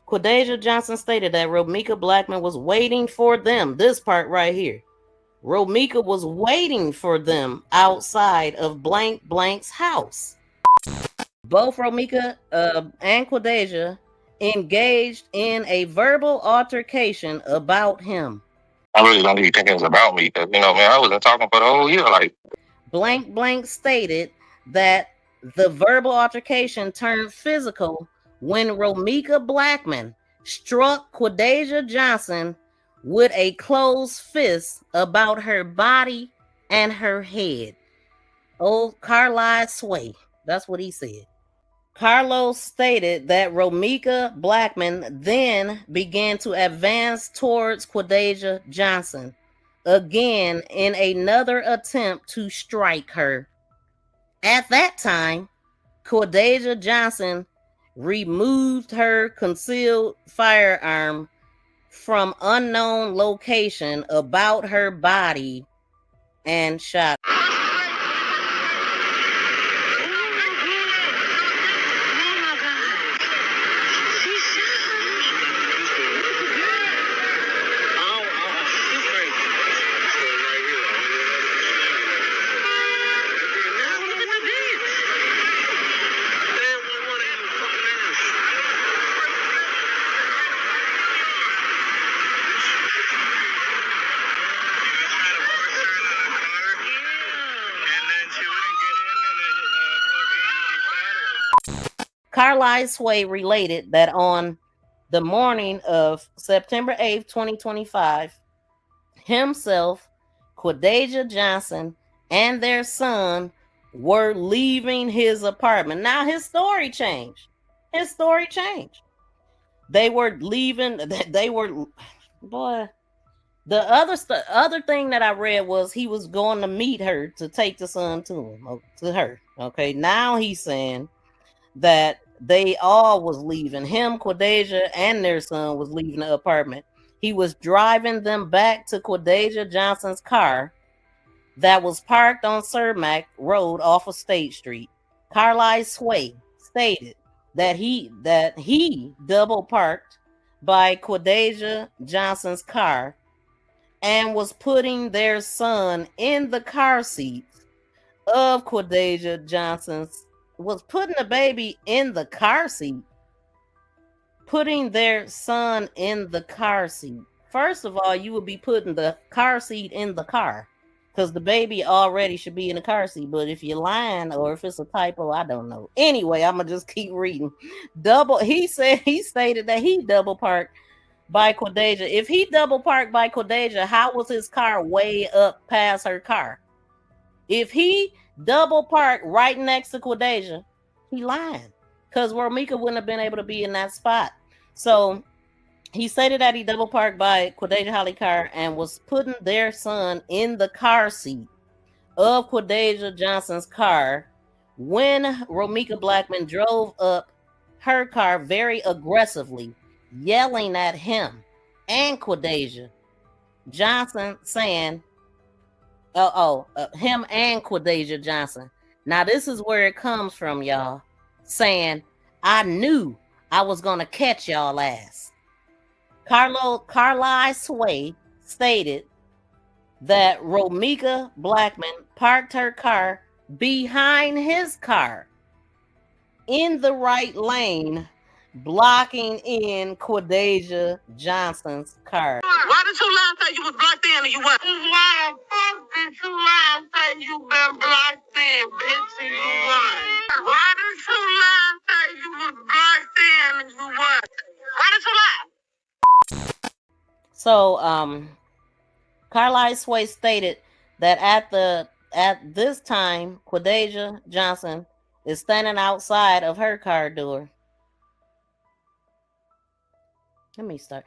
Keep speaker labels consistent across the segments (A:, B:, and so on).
A: Quadeja Johnson stated that Romeca Blackman was waiting for them. This part right here. Romeca was waiting for them outside of blank blank's house. Both Romeca and Quadeja engaged in a verbal altercation about him.
B: I really don't even think it was about me because, man, I wasn't talking for the whole year. Like,
A: Blank stated that the verbal altercation turned physical when Romeca Blackman struck Quadeja Johnson with a closed fist about her body and her head. Old Carlisle Sway. That's what he said. Carlos stated that Romeca Blackman then began to advance towards Quadeja Johnson, again in another attempt to strike her. At that time, Quadeja Johnson removed her concealed firearm from unknown location about her body and shot. Carlisle Sway related that on the morning of September 8th, 2025, himself, Quadeja Johnson, and their son were leaving his apartment. Now his story changed. They were leaving. They were, boy. The other thing that I read was he was going to meet her to take the son to her. Okay, now he's saying that they all was leaving. Him, Quadeja, and their son was leaving the apartment. He was driving them back to Quadeja Johnson's car that was parked on Cermak Road off of State Street. Carlisle Sway stated that he double parked by Quadeja Johnson's car and was putting their son in the car seat of Quadeja Johnson's, was putting the baby in the car seat, putting their son in the car seat. First of all, you would be putting the car seat in the car because the baby already should be in the car seat. But if you're lying or if it's a typo, I don't know. Anyway, I'm gonna just keep reading. He stated that he double parked by Quadeja. If he double parked by Quadeja, how was his car way up past her car? If he double parked right next to Quadeja, he lying because Romeca wouldn't have been able to be in that spot. So he stated that he double parked by Quadeja Holly car and was putting their son in the car seat of Quadeja Johnson's car when Romeca Blackman drove up her car very aggressively, yelling at him and Quadeja Johnson, saying, him and Quadeja Johnson. Now this is where it comes from, y'all. Saying, I knew I was gonna catch y'all ass. Carlisle Sway stated that Romeca Blackman parked her car behind his car in the right lane, blocking in Quadeja Johnson's car.
B: Why did you lie and say you was blocked in and you wasn't? Why did you lie and say you been blocked in, bitch, and you wasn't? Why did you lie and say you was blocked in and you wasn't? Why did you lie?
A: So, Carlisle Sway stated that at this time, Quadeja Johnson is standing outside of her car door. Let me start.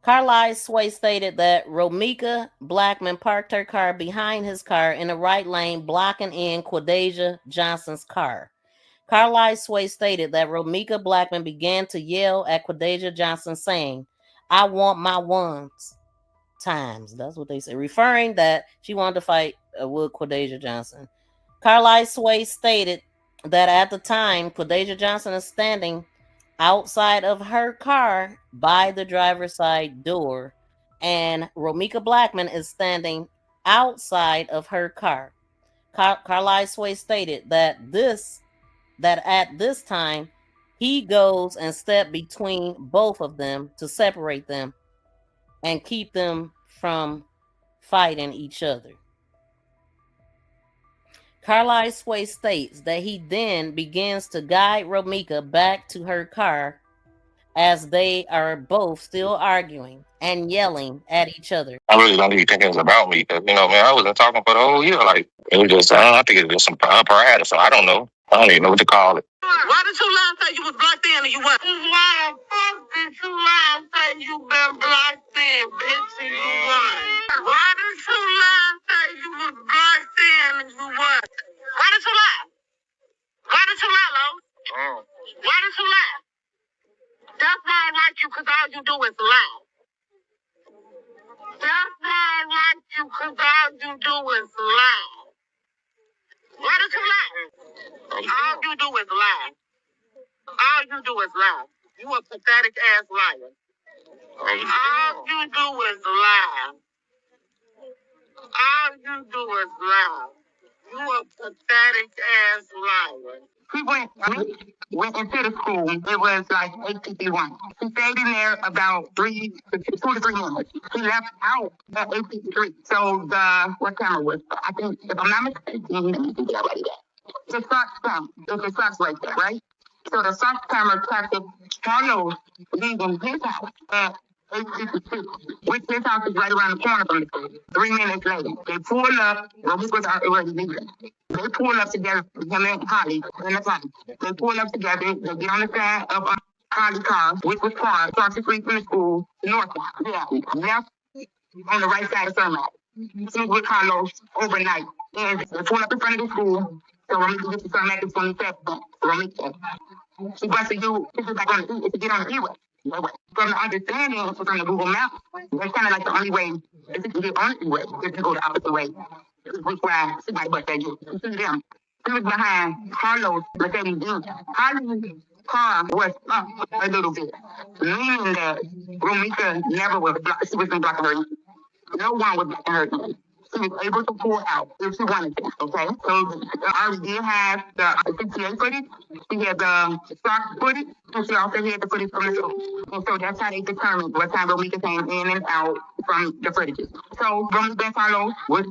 A: Carlisle Sway stated that Romeca Blackman parked her car behind his car in the right lane, blocking in Quadeja Johnson's car. Carlisle Sway stated that Romeca Blackman began to yell at Quadeja Johnson, saying, I want my ones times. That's what they said, referring that she wanted to fight with Quadeja Johnson. Carlisle Sway stated that at the time, Quadeja Johnson is standing outside of her car by the driver's side door, and Romeca Blackman is standing outside of her car. Carlisle Sway stated that at this time he goes and step between both of them to separate them and keep them from fighting each other. Carlisle Sway states that he then begins to guide Romeca back to her car as they are both still arguing and yelling at each other.
B: I really don't even think it was about me because, man, I wasn't talking for the whole year. Like, it was just, I think it was just some pride or something. I don't know. I don't even know what to call it. Why did you lie and say you was black then and you weren't? Why the fuck did you lie and say you been black then, bitch, and you weren't? Why did you lie and say you was black then and you weren't? Why did you lie? Why did you lie, Lo? Why did you lie? That's why I like you, because all you do is lie. That's why I like you, because all you do is lie. Why did you lie? All you do is lie. All you do is lie. You a pathetic ass liar. All you do is lie. All you do is lie. You a pathetic ass liar. He went into the school. It was like 8:51. He stayed in there about 2 to 3 minutes. He left out at 8:53. So what camera was? I think if I'm not mistaken, let me see that right there. The socks camera. There's a socks right there, right? So the socks camera captured Carlos leaving his house at 8:56, which his house is right around the corner from the school. 3 minutes later, they pulled up. Well, he was already leaving. They pull up together, him and Holly in the car. They pull up together. They get on the side of Holly's car, which was parked across the street from the school, north side. Yeah, left on the right side of Sunlight. She was with Carlos overnight. And they pull up in front of the school. So when we get to Sunlight, the 22nd, she busted you. She just like on the to get on the E-way. From the understanding from the Google Maps, that's kind of like the only way if you can get on the E-way if you go the opposite way. Which why somebody busted you. You see them. He was behind Carlos Mercedes Benz. Carlos' car was up a little bit, meaning that Romeca never was blocked. She was in blocking her. No one was blocking her. She was able to pull out if she wanted to. Okay, so I already did have the CTA footage. She had the stock footage, and she also had the footage from the school. And so that's how they determined what time Romeca came in and out from the footages. So Romeca and Carlos was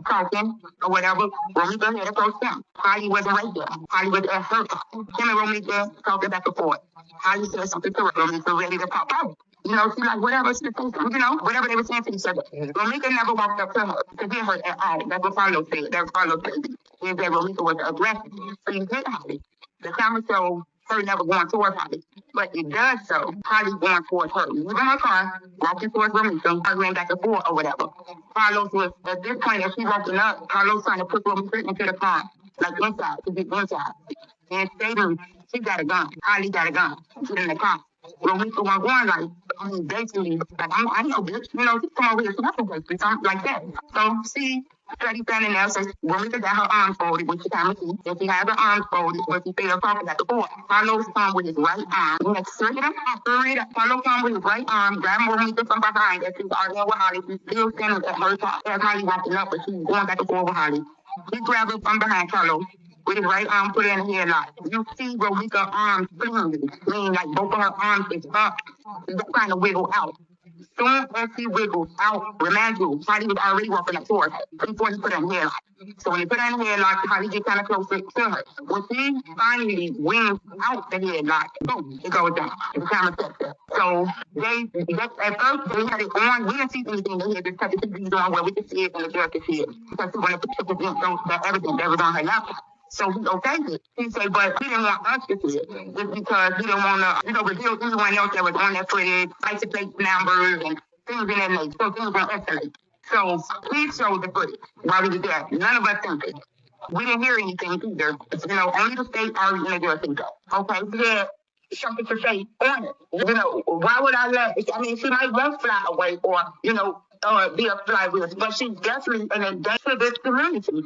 B: talking or whatever. Romeca had approached him. Holly wasn't right there. Holly was at her house. Him and Romeca talking back and forth. Holly said something to her. Romeca ready to pop out. She like, whatever she said, whatever they were saying to each other. Romeca never walked up to her to get her at all. That's what Carlos said. That's what Carlos said. Is that Romeca was aggressive. So you hit Holly. The camera show her never going towards Holly. But it does show Holly going towards her. Leaving her car, walking towards Romeca, arguing back and forth or whatever. Carlos was, at this point, as she walking up, Carlos trying to put Romeca into the car, like inside, to get inside. And stating, she got a gun. Holly got a gun. She's in the car. Romeca was going like, basically, like, I know, bitch, she come over here, so that's a bitch, something like that. So she studied standing there, so Romeca got her arms folded, which you kind of see, and she had her arms folded, but she still talking at the board. Carlos come with his right arm, he had circuit up, Carlos come with his right arm, grabbing Romeca from behind, as she was arguing with Holly, she's still standing at her top, as Holly walking up, but she's going back and forth with Holly. He grabbed her from behind Carlos. With his right arm put in a headlock. You see Romeca's arms cleanly, meaning like both of her arms is up. She's trying to wiggle out. Soon as he wiggles out, remind you, Holly was already walking up towards her before he put her in a headlock. So when he put her in a headlock, Holly get kind of closer to her. When he finally wings out the headlock, boom, it goes down. The camera sets there. So at first they had it on. We didn't see anything. They had this type of TV on where we could see it and the judge could see it. Because he wanted to put the evidence that was on her laptop. So he okayed it. He said, but he didn't want us to see it. It's because he didn't want to, reveal anyone else that was on that footage, license plate numbers, and things in that nature. So things won't escalate. So he showed the footage while we were there. None of us seen it. We didn't hear anything either. Only the state arguing against it. Okay, so yeah, something to say on it. Why would I let, she might just fly away or, be a fly with, but she's definitely an endanger to this community.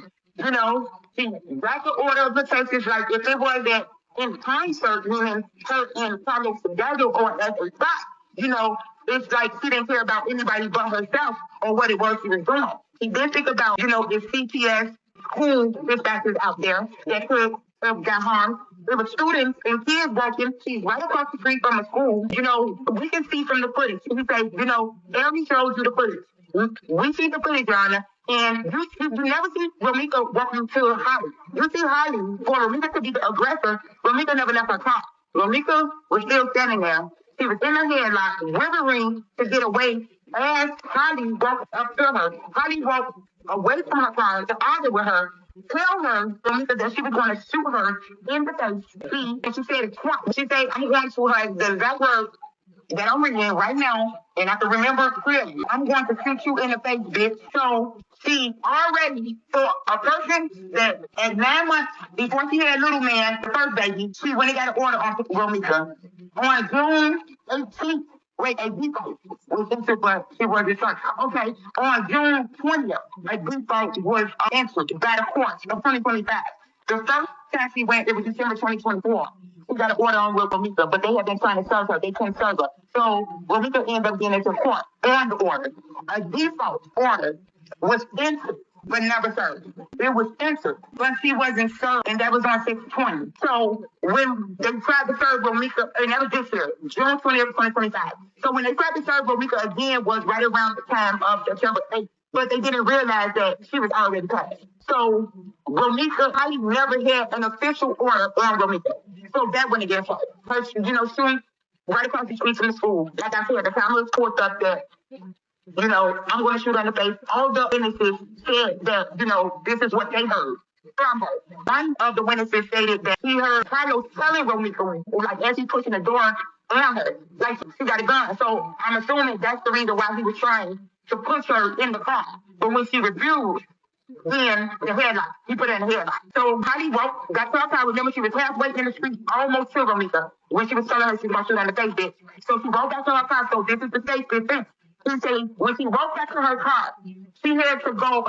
B: She got the order of protection. Like if it wasn't in concert, meaning her and Carlos together or as a spot, you know, it's like she didn't care about anybody but herself or what it was she was doing. She did think about, you know, the CPS school dispatchers out there that could have got harmed. There were students and kids walking. She's right across the street from a school. You know, we can see from the footage. We say, you know, Aaron shows you the footage. We see the footage, Your Honor. And you never see Romeca walking to Holly. You see Holly, for Romeca to be the aggressor, Romeca never left her car. Romeca was still standing there. She was in her headlock, withering to get away as Holly walked up to her. Holly walked away from her car to argue with her, tell her, Romeca, that she was going to shoot her in the face. And she said it twice. She said, I'm going to her, the exact words that I'm reading right now, and I can remember clearly. I'm going to shoot you in the face, bitch. So she already, for a person that at 9 months before she had little man, the first baby, she went and got an order on Romeca. On June 18th, wait, a default was entered, but it was discharged. Okay, on June 20th, a default was entered by the courts of 2025. The first time she went, it was December 2024. She got an order on Romeca, but they have been trying to serve her. They couldn't serve her. So Romeca ended up getting into court on the order. A default order was entered, but never served. It was entered, but she wasn't served, and that was on 6/20. So when they tried to serve Romeca, and that was this year, June 20th, 2025. So when they tried to serve Romeca again was right around the time of September 8th, but they didn't realize that she was already passed. So Romeca, I never had an official order on Romeca. So that went against her. Her, you know, she right across the street from the school. Like I said, the family was forced up that, you know, I'm going to shoot her in the face. All the witnesses said that, you know, this is what they heard from her. One of the witnesses stated that he heard Carlos telling Romeca, like as he pushing the door around her, like she got a gun. So I'm assuming that's the reason why he was trying to push her in the car. But when she refused, then the headlock. He put her in the headlock. So Holly walked, got to her car. Remember, she was halfway in the street, almost to Romeca, when she was telling her she was going to shoot her in the face, bitch. So she walked back to her car. So this is the safe defense. He said when she walked back to her car, she had to go,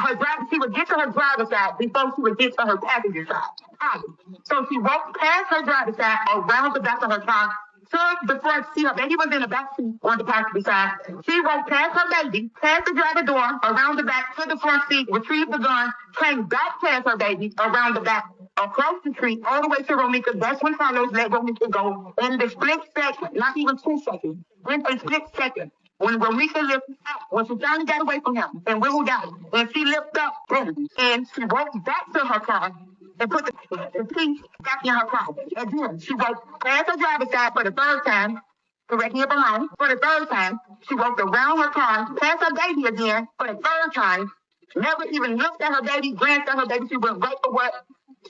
B: she would get to her driver's side before she would get to her passenger side. So she walked past her driver's side, around the back of her car, to the front seat. Her baby was in the back seat on the passenger side. She walked past her baby, past the driver door, around the back to the front seat, retrieved the gun, came back past her baby, around the back, across the street, all the way to Romeca. That's when Carlos let Romeca go. In the split second, not even 2 seconds, in a split second, when Romeca lifted up, when she finally got away from him and wiggled out, and she lifted up, boom, and she walked back to her car and put the piece back in her car. And then she walked past her driver's side for the third time, correcting it behind. For the third time, she walked around her car, past her baby again for the third time, never even looked at her baby, glanced at her baby. She went right for what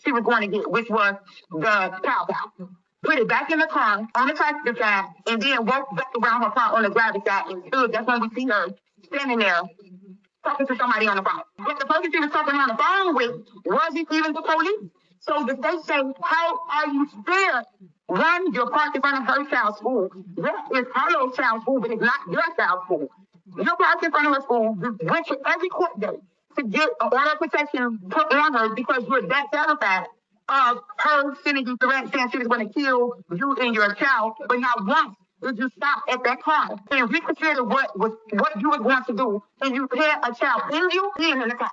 B: she was going to get, which was the pow pow. Put it back in the car on the passenger side, and then walked back around her car on the driver's side and stood. That's when we see her standing there talking to somebody on the phone. But the person she was talking on the phone with wasn't even the police. So the state say, how are you scared? One, you're parked in front of her child's school. This is Carlos' child's school, but it's not your child's school. You're parked in front of her school. You went to every court date to get an order of protection put on her because you're that terrified of her sending you threats saying she was going to kill you and your child, but not once did you stop at that car and reconsider what you were going to do, and you had a child in you and in the car.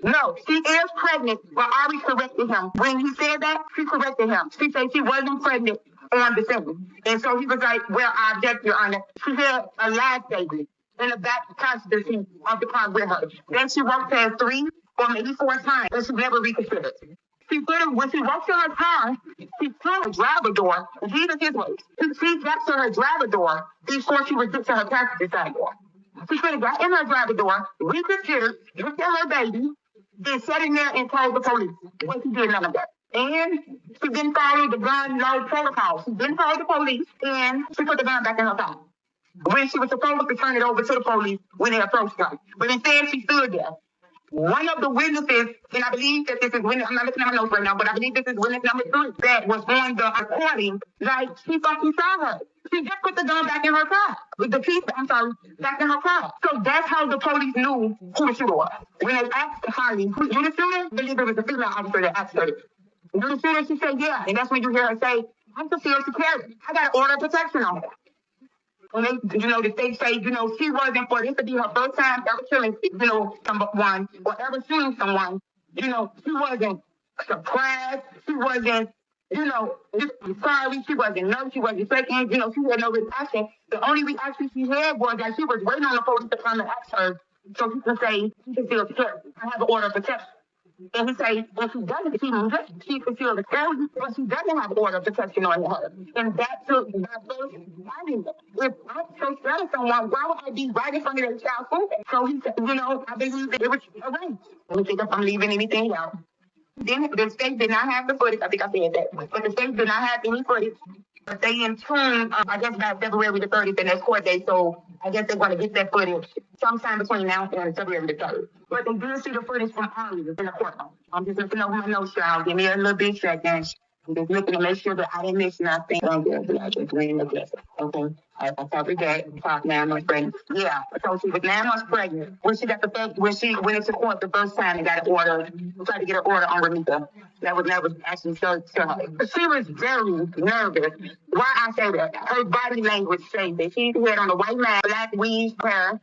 B: No, she is pregnant, but Ari corrected him. When he said that, she corrected him. She said she wasn't pregnant on the scene. And so he was like, well, I object, Your Honor. She had a live baby in the back passenger seat of the car with her. Then she walked past 3 or maybe 4 times, and she never reconsidered. When she walked to her car, she closed her driver door. These are his words. She got to her driver door before she would get to her passenger side door. She could have got in her driver door, reconsidered, looked at her baby, then sat in there and called the police. But she did none of that. And she didn't follow the gun law protocol. She didn't call the police, and she put the gun back in her car. When she was supposed to turn it over to the police when they approached her. But instead, she stood there. One of the witnesses, and I believe that this is witness, I'm not looking at my notes right now, but I believe this is witness number 3 that was on the recording, like she fucking saw her. She just put the gun back in her car. The piece, back in her car. So that's how the police knew who the shooter was. When they asked Holly, who the shooter? I believe it was the female officer that asked her. You the shooter? She said, yeah. And that's when you hear her say, I'm concealed to carry. I got an order of protection on her. And they, the state say, she wasn't, for this to be her first time ever killing, someone or ever shooting someone, she wasn't surprised. She wasn't, sorry. She wasn't no, she wasn't shaking. She had no reaction. The only reaction she had was that she was waiting on the police to come and ask her so she could say, she could feel secure. I have an order of protection. And he say, well, she doesn't, she can feel the family, but she doesn't have order of protection on her. And that took my first writing. If I'm so scared of someone, why would I be right in front of their child? So he said, I believe that it was arranged. Let me think if I'm leaving anything out. Then the state did not have the footage. I think I said that. But the state did not have any footage. But they in tune, I guess by February the 30th, the next court date. So I guess they're going to get that footage sometime between now and February the 3rd. But they did see the footage from earlier in the courtroom. I'm just looking over my notes, y'all. Give me a little bit second. I'm just looking to make sure that I didn't miss nothing. I just ran the list. Okay. I covered that. Talk 9 months pregnant. Yeah. So she was 9 months pregnant. When she got when she went into court the first time and got an order, tried to get an order on Romeca. That was actually so her. She was very nervous. Why I say that? Her body language said that she had on a white mask, black weave hair.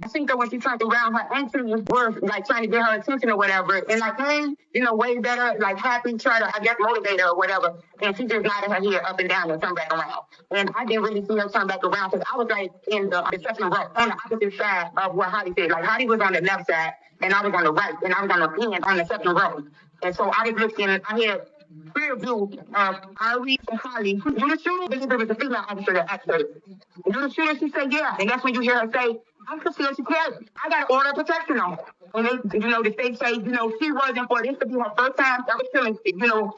B: I think that when she turned around, her auntie was like trying to get her attention or whatever, and like, hey, way better, like happy, try to, I guess, motivate her or whatever. And she just nodded her head up and down and turned back around. And I didn't really see her turn back around because I was like in the second row on the opposite side of what Hottie said. Like Hottie was on the left side and I was on the right, and I was on the end on the second row. And so I was looking, I had clear view of Ari and Holly. You the shooter? Because there was a female officer that asked her. You the shooter? She said, yeah. And that's when you hear her say, I'm concealed to carry. I got an order of protection on her. And they, the state say, she wasn't, for this to be her first time ever killing,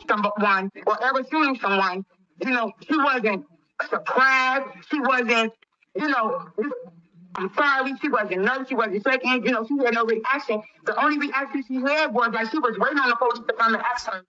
B: someone or ever shooting someone, she wasn't surprised. She wasn't, I'm sorry, she wasn't nervous, she wasn't shaking, she had no reaction. The only reaction she had was like she was waiting on the police to come and ask her.